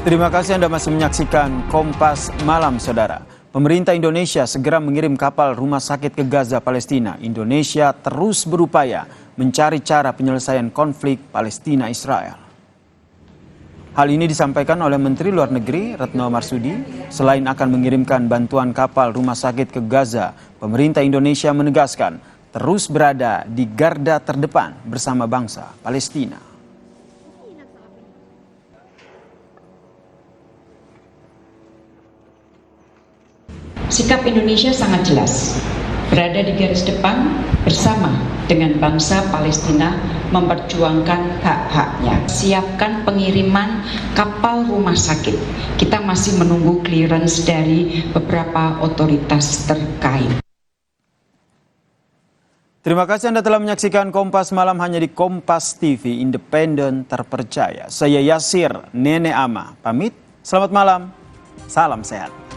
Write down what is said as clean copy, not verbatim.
Terima kasih Anda masih menyaksikan Kompas Malam, Saudara. Pemerintah Indonesia segera mengirim kapal rumah sakit ke Gaza, Palestina. Indonesia terus berupaya mencari cara penyelesaian konflik Palestina-Israel. Hal ini disampaikan oleh Menteri Luar Negeri Retno Marsudi. Selain akan mengirimkan bantuan kapal rumah sakit ke Gaza, pemerintah Indonesia menegaskan terus berada di garda terdepan bersama bangsa Palestina. Sikap Indonesia sangat jelas, berada di garis depan bersama dengan bangsa Palestina memperjuangkan hak-haknya. Siapkan pengiriman kapal rumah sakit. Kita masih menunggu clearance dari beberapa otoritas terkait. Terima kasih Anda telah menyaksikan Kompas Malam hanya di Kompas TV, independen terpercaya. Saya Yasir Nene Ama, pamit, selamat malam, salam sehat.